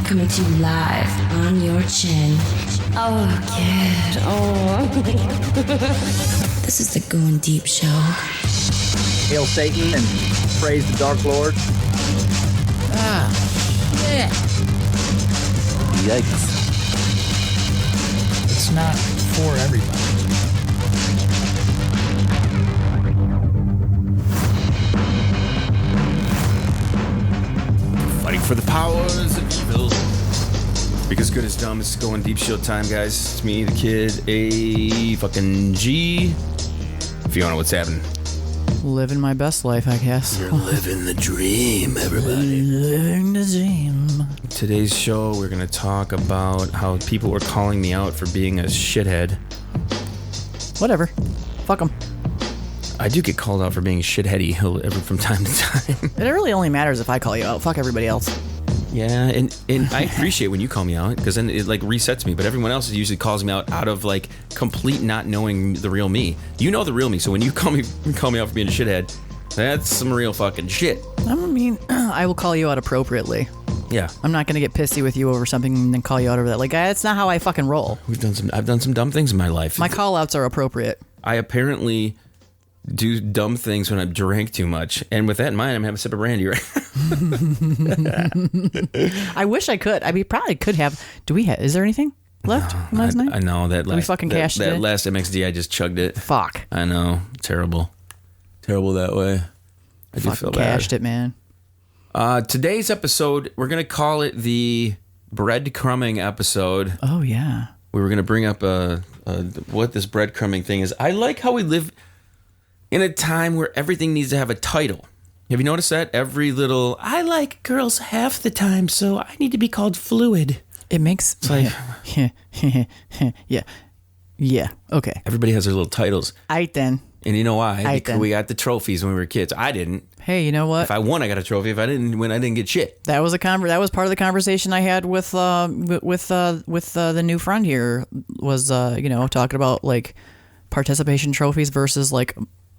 coming to you live on your chin. Oh, kid. Oh. This is the Goin Deep Show. Hail Satan and praise the Dark Lord. Ah, yeah. Yikes. It's not for everybody. Fighting for the powers of evil. Because good is dumb. It's Goin Deep Show time, guys. It's me, the kid, a fucking G. Fiona, what's happening? Living my best life, I guess. You're living the dream, everybody. Living the dream. Today's show, we're going to talk about how people were calling me out for being a shithead. Whatever. Fuck them. I do get called out for being shitheady from time to time. It really only matters if I call you out. Fuck everybody else. Yeah, and I appreciate when you call me out, because then it like resets me. But everyone else usually calls me out of like complete not knowing the real me. You know the real me, so when you call me out for being a shithead, that's some real fucking shit. I mean, I will call you out appropriately. Yeah, I'm not gonna get pissy with you over something and then call you out over that. Like, that's not how I fucking roll. I've done some dumb things in my life. My call outs are appropriate. I apparently do dumb things when I drink too much, and with that in mind, I'm having a sip of brandy right I wish I could. I mean, probably could have. Do we have? Is there anything left from last night? I know that. We fucking cashed it. That last MXD, I just chugged it. Fuck. I know, terrible that way. I do feel bad. Cashed it, man. Today's episode, we're gonna call it the breadcrumbing episode. Oh yeah. We were gonna bring up what this breadcrumbing thing is. I like how we live in a time where everything needs to have a title. Have you noticed that? Every little, I like girls half the time, so I need to be called fluid. It makes... It's like... Yeah. Okay. Everybody has their little titles. Aight then. And you know why? Aight Because then. we got the trophies when we were kids. I didn't. Hey, you know what? If I won, I got a trophy. If I didn't win, I didn't get shit. That was that was part of the conversation I had with the new friend here. Was talking about like participation trophies versus like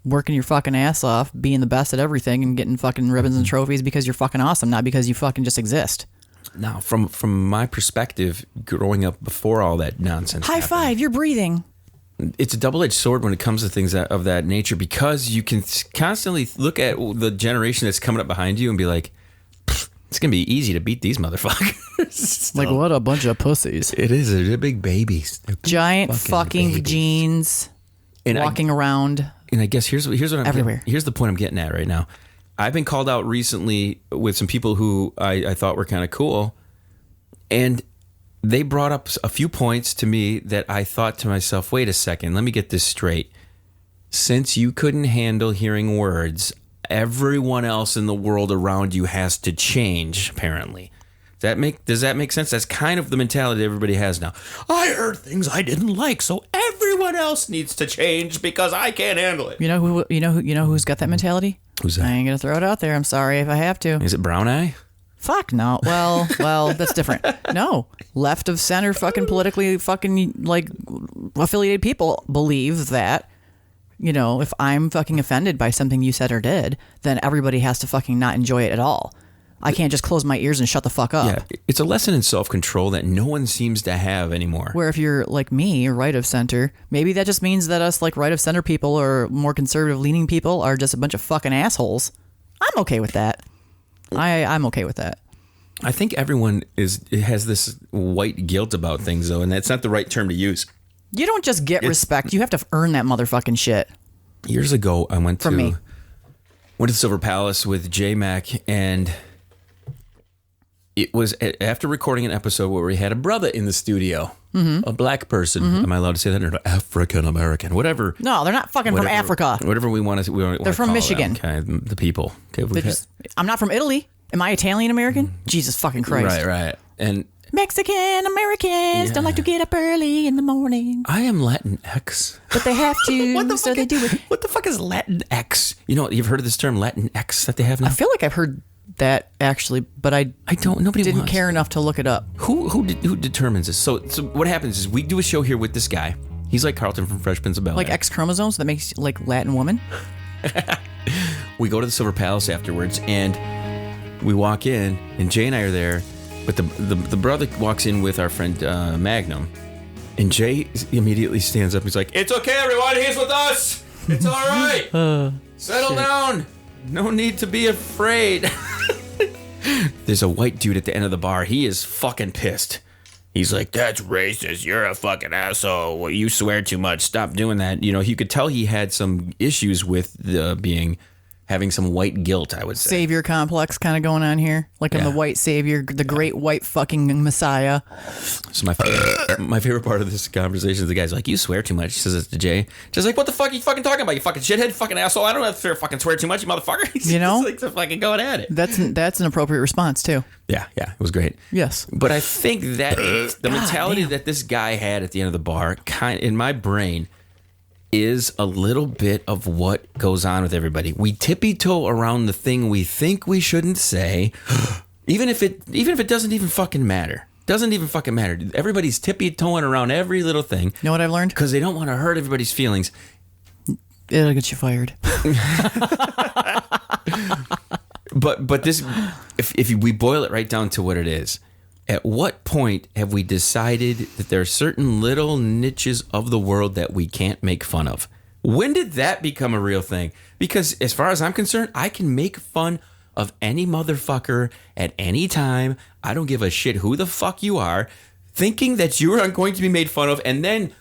working your fucking ass off, being the best at everything, and getting fucking ribbons and trophies because you're fucking awesome, not because you fucking just exist. Now, from my perspective, growing up before all that nonsense High happened, five, you're breathing. it's a double-edged sword when it comes to things of that nature, because you can constantly look at the generation that's coming up behind you and be like, it's going to be easy to beat these motherfuckers. Like, what a bunch of pussies. It is. They're big babies. They're Giant fucking babies. jeans, And walking around. And I guess here's what I'm everywhere. Here's the point I'm getting at right now. I've been called out recently with some people who I thought were kind of cool, and they brought up a few points to me that I thought to myself, wait a second, let me get this straight. Since you couldn't handle hearing words, everyone else in the world around you has to change, apparently. Does that make sense? That's kind of the mentality everybody has now. I heard things I didn't like, so everyone else needs to change because I can't handle it. You know who's got that mentality? Who's that? I ain't gonna throw it out there. I'm sorry if I have to. Is it Brown Eye? Fuck no. Well, that's different. No, left of center, fucking politically, fucking like affiliated people believe that, if I'm fucking offended by something you said or did, then everybody has to fucking not enjoy it at all. I can't just close my ears and shut the fuck up. Yeah, it's a lesson in self-control that no one seems to have anymore. Where if you're like me, right of center, maybe that just means that us like right of center people or more conservative leaning people are just a bunch of fucking assholes. I'm okay with that. I'm okay with that. I think everyone has this white guilt about things, though, and that's not the right term to use. You don't just get respect. You have to earn that motherfucking shit. Years ago, I went to me. the Silver Palace with J-Mac, and it was after recording an episode where we had a brother in the studio, a black person. Am I allowed to say that? Or African American, whatever. No, they're not fucking from Africa. Whatever we want to. They're from Michigan. Okay, the people. Okay, I'm not from Italy. Am I Italian American? Jesus fucking Christ. Right. And Mexican Americans don't like to get up early in the morning. I am Latinx. But they have to, so they do it. What the fuck is Latinx? You've heard of this term Latinx that they have now? I feel like I've heard that actually, but I don't. Nobody didn't wants. care enough to look it up. Who determines this? So what happens is we do a show here with this guy. He's like Carlton from Fresh Prince of Bel-Air. Like X chromosomes that makes you like Latin woman. We go to the Silver Palace afterwards, and we walk in, and Jay and I are there, But the brother walks in with our friend Magnum, and Jay immediately stands up. He's like, "It's okay, everyone. He's with us. It's all right. Settle down. No need to be afraid." There's a white dude at the end of the bar. He is fucking pissed. He's like, "That's racist. You're a fucking asshole. Well, you swear too much. Stop doing that." You know, you could tell he had some issues with having some white guilt, I would say. Savior complex kind of going on here. Like I'm the white savior, the great white fucking messiah. So my favorite part of this conversation is the guy's like, "You swear too much." He says it to Jay. Jay's like, "What the fuck are you fucking talking about? You fucking shithead, fucking asshole. I don't have to fucking swear too much, you motherfucker." He's you know? like, fucking going at it. That's an appropriate response too. Yeah, it was great. Yes. But I think that the mentality that this guy had at the end of the bar, in my brain, is a little bit of what goes on with everybody. We tippy-toe around the thing we think we shouldn't say, even if it doesn't even fucking matter. Doesn't even fucking matter. Everybody's tippy-toeing around every little thing. You know what I've learned? Because they don't want to hurt everybody's feelings. It'll get you fired. But this, if we boil it right down to what it is, at what point have we decided that there are certain little niches of the world that we can't make fun of? When did that become a real thing? Because as far as I'm concerned, I can make fun of any motherfucker at any time. I don't give a shit who the fuck you are. Thinking that you are going to be made fun of and then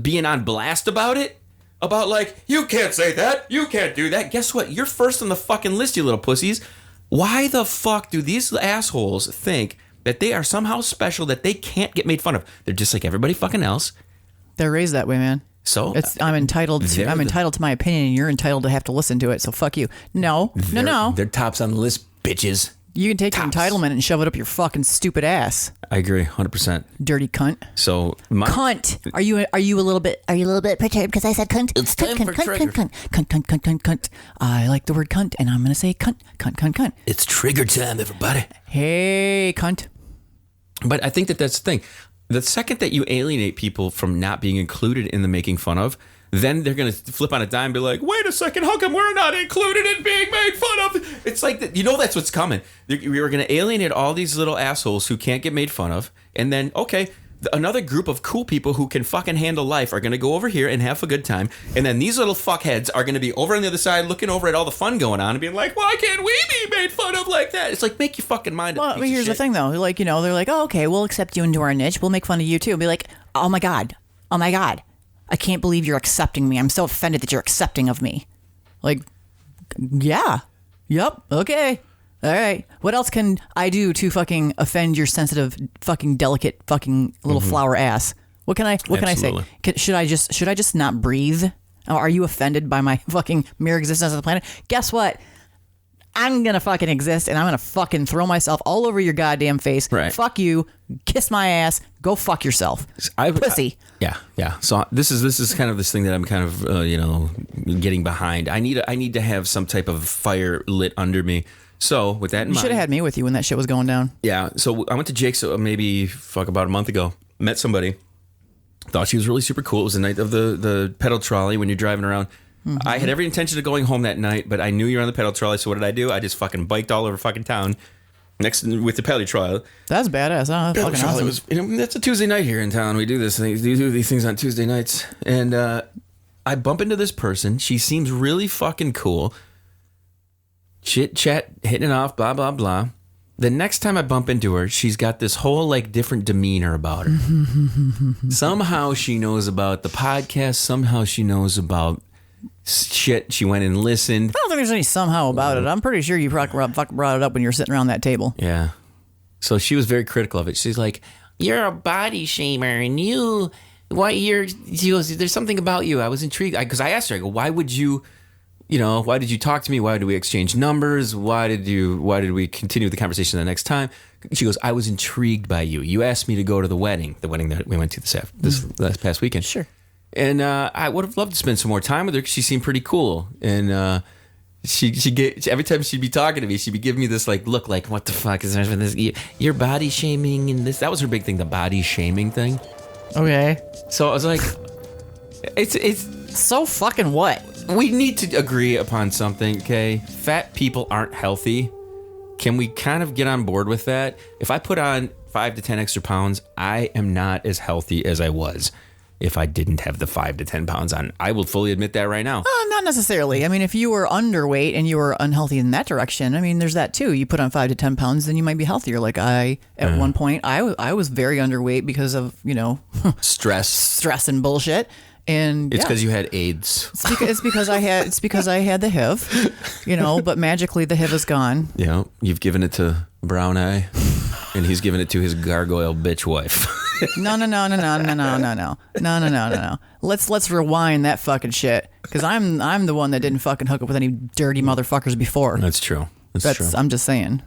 being on blast about it? About like, you can't say that, you can't do that. Guess what? You're first on the fucking list, you little pussies. Why the fuck do these assholes think that they are somehow special, that they can't get made fun of? They're just like everybody fucking else. They're raised that way, man. So I'm entitled to my opinion, and you're entitled to have to listen to it. So fuck you. No. They're tops on the list, bitches. You can take your entitlement and shove it up your fucking stupid ass. I agree, 100%. Dirty cunt. So cunt. Are you a little bit perturbed because I said cunt? It's time for trigger. Cunt. I like the word cunt, and I'm gonna say cunt. It's trigger time, everybody. Hey, cunt. But I think that's the thing. The second that you alienate people from not being included in the making fun of, then they're going to flip on a dime and be like, "Wait a second, how come we're not included in being made fun of?" It's like, that's what's coming. We were going to alienate all these little assholes who can't get made fun of. And then, okay, another group of cool people who can fucking handle life are going to go over here and have a good time. And then these little fuckheads are going to be over on the other side looking over at all the fun going on and being like, "Why can't we be made fun of like that?" It's like, make your fucking mind up. Well, here's the thing, though. Like, they're like, "Oh, okay, we'll accept you into our niche. We'll make fun of you, too." And be like, oh my God. I can't believe you're accepting me. I'm so offended that you're accepting of me. Like, yeah. Yep. Okay. All right. What else can I do to fucking offend your sensitive, fucking delicate, fucking little flower ass? What can I say? Should I just not breathe? Are you offended by my fucking mere existence on the planet? Guess what? I'm going to fucking exist, and I'm going to fucking throw myself all over your goddamn face. Right. Fuck you. Kiss my ass. Go fuck yourself. Pussy. Yeah. So this is kind of this thing that I'm kind of, getting behind. I need to have some type of fire lit under me. So with that in mind. You should have had me with you when that shit was going down. Yeah. So I went to Jake's maybe about a month ago. Met somebody. Thought she was really super cool. It was the night of the pedal trolley when you're driving around. Mm-hmm. I had every intention of going home that night, but I knew you were on the pedal trolley, so what did I do? I just fucking biked all over fucking town with the pedal trolley. That's badass. Huh? That's fucking awesome. That's a Tuesday night here in town. We do this. We do these things on Tuesday nights. And I bump into this person. She seems really fucking cool. Chit chat, hitting it off, blah, blah, blah. The next time I bump into her, she's got this whole different demeanor about her. Somehow she knows about the podcast. Somehow she knows about shit. She went and listened. I don't think there's any somehow about it. I'm pretty sure you fucking brought it up when you were sitting around that table. Yeah. So she was very critical of it. She's like, "You're a body shamer, and she goes, there's something about you. I was intrigued." Because I asked her, I go, "Why would you, why did you talk to me? Why did we exchange numbers? Why did we continue the conversation the next time?" She goes, "I was intrigued by you. You asked me to go to the wedding that we went to this last past weekend." Sure. And I would have loved to spend some more time with her because she seemed pretty cool. And every time she'd be talking to me, she'd be giving me this look like, "What the fuck is there with this? You're body shaming and this." That was her big thing, the body shaming thing. Okay. So I was like, it's so fucking what? We need to agree upon something, okay? Fat people aren't healthy. Can we kind of get on board with that? If I put on 5 to 10 extra pounds, I am not as healthy as I was if I didn't have the 5 to 10 pounds on. I will fully admit that right now. Not necessarily. I mean, if you were underweight and you were unhealthy in that direction, I mean, there's that too. You put on 5 to 10 pounds, then you might be healthier. Like at one point, I was very underweight because of, Stress and bullshit. And It's because you had AIDS. It's because I had the HIV, but magically the HIV is gone. Yeah, you've given it to Brown Eye, and he's given it to his gargoyle bitch wife. No. Let's rewind that fucking shit, because I'm the one that didn't fucking hook up with any dirty motherfuckers before. That's true. That's true. I'm just saying.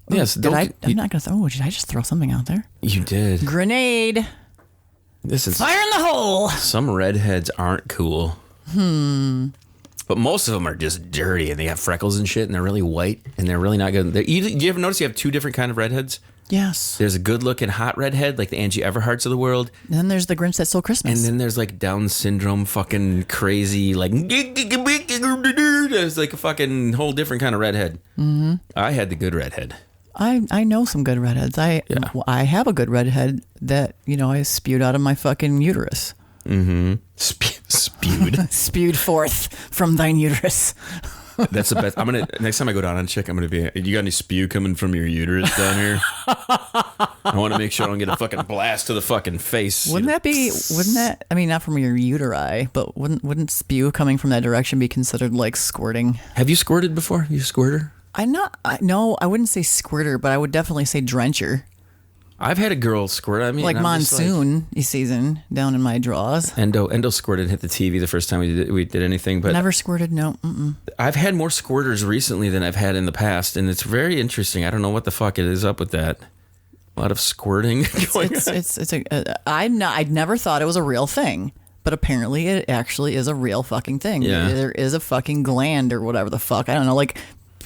Yes. Did I just throw something out there? You did. Grenade. This is Fire in the hole. Some redheads aren't cool. But most of them are just dirty, and they have freckles and shit, and they're really white, and they're really not good. You ever notice you have 2 different kind of redheads? Yes. There's a good-looking hot redhead, like the Angie Everharts of the world. And then there's the Grinch that stole Christmas. And then there's like Down syndrome, fucking crazy, like there's like a fucking whole different kind of redhead. Mm-hmm. I had the good redhead. I know some good redheads. I have a good redhead that, I spewed out of my fucking uterus. Mm-hmm. Spewed. Spewed forth from thine uterus. That's the best. Next time I go down on a chick, I'm going to be, you got any spew coming from your uterus down here? I want to make sure I don't get a fucking blast to the fucking face. Wouldn't that, I mean, not from your uteri, but wouldn't spew coming from that direction be considered like squirting? Have you squirted before? You a squirter? No, I wouldn't say squirter, but I would definitely say drencher. I've had a girl squirt. I mean, like monsoon season down in my drawers. Endo squirted and hit the TV the first time we did anything, but never squirted. No. Mm-mm. I've had more squirters recently than I've had in the past, and it's very interesting. I don't know what the fuck it is up with that. A lot of squirting going on. I'd never thought it was a real thing, but apparently it actually is a real fucking thing. Yeah. There is a fucking gland or whatever the fuck. I don't know. Like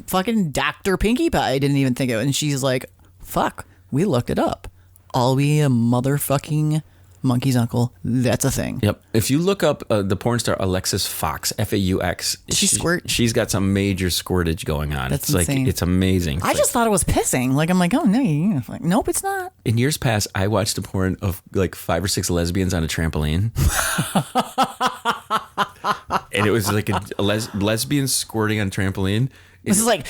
fucking Dr. Pinkie Pie didn't even think of it, and she's like, "Fuck." We looked it up. I'll be a motherfucking monkey's uncle. That's a thing. Yep. If you look up the porn star Alexis Fox, Faux, she's got some major squirtage going on. That's insane. Like, it's amazing. I just thought it was pissing. Like, I'm like, oh no, like, nope, it's not. In years past, I watched a porn of like 5 or 6 lesbians on a trampoline. And it was like a lesbian squirting on a trampoline. This is like,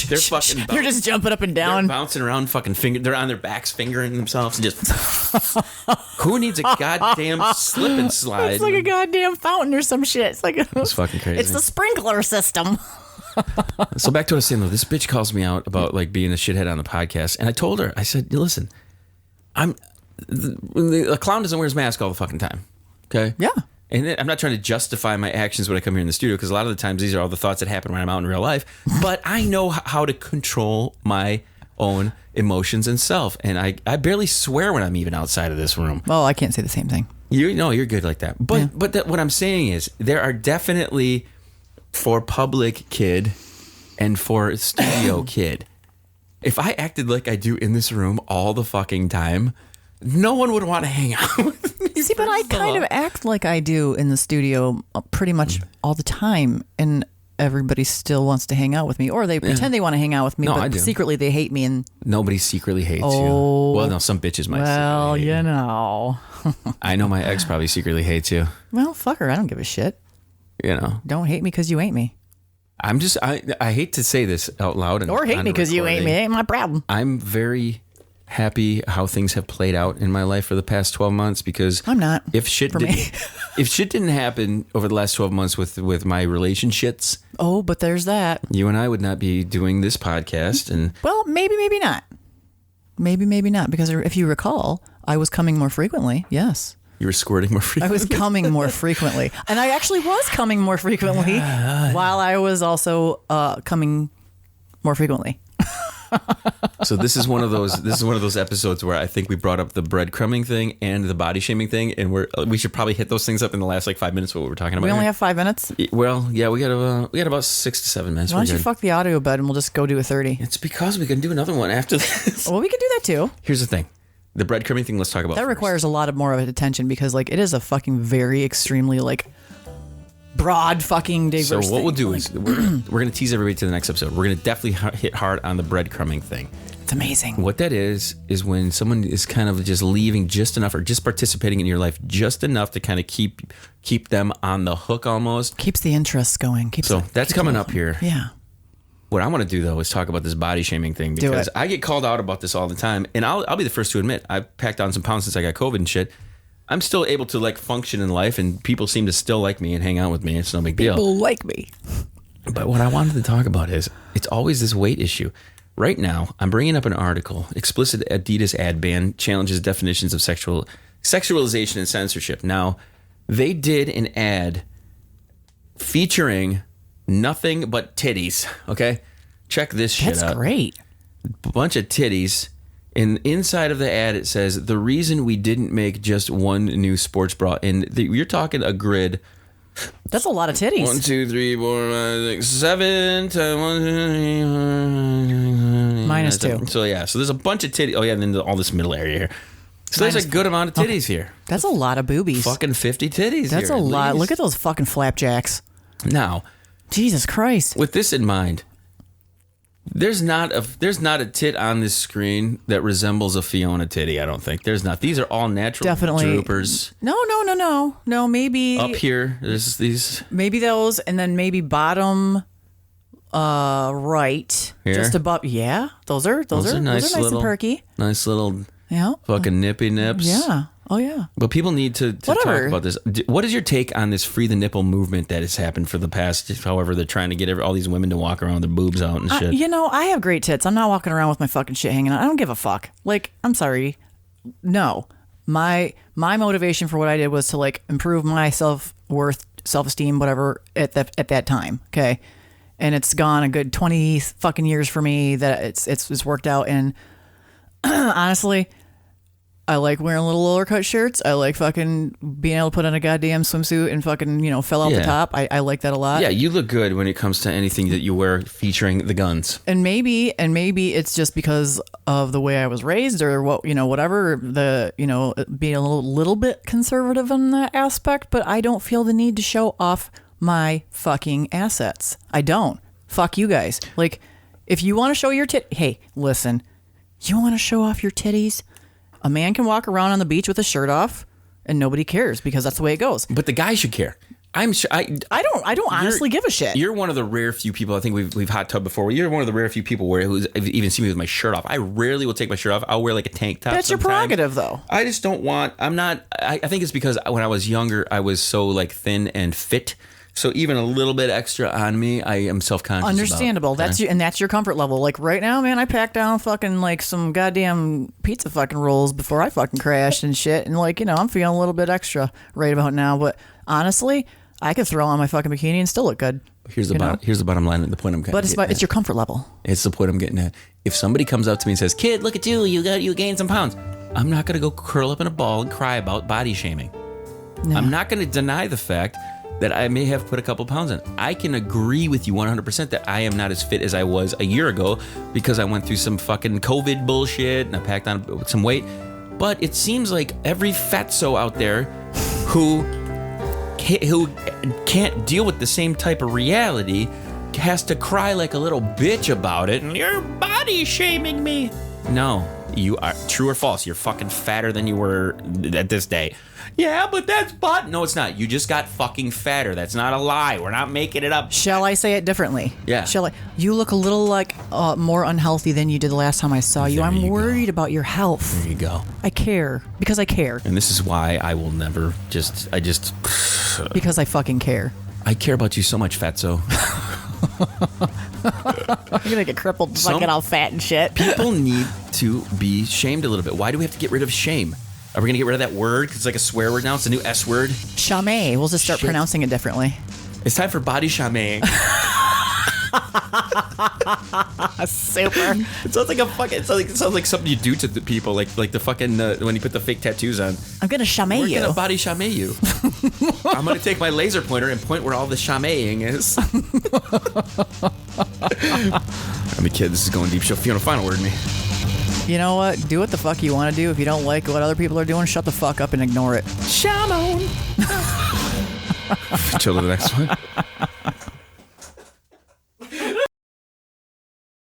they're fucking. They're just jumping up and down, they're bouncing around, fucking they're on their backs, fingering themselves, and just. Who needs a goddamn slip and slide? It's like a goddamn fountain or some shit. It's like it's fucking crazy. It's the sprinkler system. So back to what I was saying though, this bitch calls me out about like being a shithead on the podcast, and I told her, I said, listen, a clown doesn't wear his mask all the fucking time. Okay. Yeah. And I'm not trying to justify my actions when I come here in the studio, because a lot of the times these are all the thoughts that happen when I'm out in real life. But I know how to control my own emotions and self. And I barely swear when I'm even outside of this room. Well, I can't say the same thing. You're good like that. But what I'm saying is there are definitely, for public kid and for studio kid, if I acted like I do in this room all the fucking time, no one would want to hang out with me. See, but I kind of act like I do in the studio pretty much all the time, and everybody still wants to hang out with me, or they pretend they want to hang out with me, but secretly they hate me. And nobody secretly hates you. Well, no, some bitches might. Well, you know. I know my ex probably secretly hates you. Well, fuck her. I don't give a shit. You know. Don't hate me because you ain't me. I'm just. I hate to say this out loud. Or hate me because you ain't me. It ain't my problem. I'm very happy how things have played out in my life for the past 12 months, because I'm not. If shit didn't happen over the last 12 months with my relationships, but there's that. You and I would not be doing this podcast. And well, maybe not. Maybe not, because if you recall, I was coming more frequently. Yes. You were squirting more frequently. I was coming more frequently, and I actually was coming more frequently while I was also coming more frequently. So this is one of those episodes where I think we brought up the breadcrumbing thing and the body shaming thing, and we should probably hit those things up in the last like 5 minutes of what we're talking about. We only have 5 minutes. Well, yeah, we got about 6 to 7 minutes. Why don't you fuck the audio bed and we'll just go do a 30? It's because we can do another one after this. Well, we can do that too. Here's the thing. The breadcrumbing thing, let's talk about that. Requires a lot more of attention, because like it is a fucking very extremely like broad fucking diverse. So what thing. we'll do is we're going to tease everybody to the next episode. We're going to definitely hit hard on the breadcrumbing thing. It's amazing. What that is when someone is kind of just leaving just enough or just participating in your life just enough to kind of keep them on the hook almost. Keeps the interest going. That's coming up here. Yeah. What I want to do though is talk about this body shaming thing because I get called out about this all the time, and I'll be the first to admit I've packed on some pounds since I got COVID and shit. I'm still able to like function in life, and people seem to still like me and hang out with me. It's no big deal. People like me. But what I wanted to talk about is it's always this weight issue. Right now, I'm bringing up an article. Explicit Adidas ad ban challenges definitions of sexualization and censorship. Now, they did an ad featuring nothing but titties. Okay, check this shit out. That's great. A bunch of titties. And inside of the ad, it says the reason we didn't make just one new sports bra. And you're talking a grid. That's a lot of titties. 1, 2, 3, 4, 5, 6, 7. Minus 2. So yeah, so there's a bunch of titties. Oh yeah, and then all this middle area here. So there's a good amount of titties here. That's a lot of boobies. Fucking 50 titties. That's here, a lot. least. Look at those fucking flapjacks. Now, Jesus Christ. with this in mind, there's not a tit on this screen that resembles a Fiona titty. I don't think there's not. These are all natural Definitely. droopers. No. Maybe Up here, there's these. Maybe those, and then maybe bottom, right, Here? just above. Yeah, those are nice little, and perky. Nice little Yeah. fucking nippy nips. Yeah. Oh yeah. But people need to talk Whatever. about this. What is your take on this free the nipple movement that has happened for the past, however, they're trying to get all these women to walk around with their boobs out and shit? I have great tits. I'm not walking around with my fucking shit hanging out. I don't give a fuck. Like, I'm sorry. No. My motivation for what I did was to like improve my self-worth, self-esteem, whatever at that time. Okay. And it's gone a good 20 fucking years for me that it's worked out. And honestly, I like wearing little lower cut shirts. I like fucking being able to put on a goddamn swimsuit and fucking, fill out the top. I like that a lot. Yeah, you look good when it comes to anything that you wear featuring the guns. And maybe it's just because of the way I was raised or what, whatever, being a little bit conservative in that aspect, but I don't feel the need to show off my fucking assets. I don't. Fuck you guys. Like, if you want to show your hey, listen, you want to show off your titties? A man can walk around on the beach with his shirt off and nobody cares because that's the way it goes. But the guy should care. I'm sure. I don't honestly give a shit. You're one of the rare few people. I think we've hot tubbed before. You're one of the rare few people who's even seen me with my shirt off. I rarely will take my shirt off. I'll wear like a tank top. That's sometimes. your prerogative, though. I just don't want. I'm not. I think it's because when I was younger, I was so like thin and fit. So even a little bit extra on me, I am self-conscious. Understandable. About, okay? That's your comfort level. Like right now, man, I packed down fucking like some goddamn pizza fucking rolls before I fucking crashed and shit. And like, I'm feeling a little bit extra right about now. But honestly, I could throw on my fucking bikini and still look good. Here's the bottom line. The point I'm getting. But it's your comfort level. It's the point I'm getting at. If somebody comes up to me and says, "Kid, look at you. You gained some pounds," I'm not gonna go curl up in a ball and cry about body shaming. No. I'm not gonna deny the fact that I may have put a couple pounds on. I can agree with you 100% that I am not as fit as I was a year ago because I went through some fucking COVID bullshit and I packed on some weight. But it seems like every fatso out there who can't deal with the same type of reality has to cry like a little bitch about it. And you're body shaming me. No, you are. True or false? You're fucking fatter than you were at this day. Yeah, but that's butt. No, it's not. You just got fucking fatter. That's not a lie. We're not making it up. Shall I say it differently? Yeah. Shall I? You look a little like more unhealthy than you did the last time I saw you. I'm worried about your health. There you go. I care because I care. And this is why I will never because I fucking care. I care about you so much, fatso. I'm gonna get crippled, fucking all fat and shit. People need to be shamed a little bit. Why do we have to get rid of shame? Are we going to get rid of that word? Because it's like a swear word now. It's a new S word. Chame. We'll just start pronouncing it differently. It's time for body shaming. Super. It sounds like it sounds like something you do to the people, like the fucking when you put the fake tattoos on. I'm gonna shame you. We're gonna body shame you. I'm gonna take my laser pointer and point where all the shamaying is. I'm a kid. This is Goin Deep Show. Fiona, final word me. You know what? Do what the fuck you want to do. If you don't like what other people are doing, shut the fuck up and ignore it. Shalom. Chill to the next one.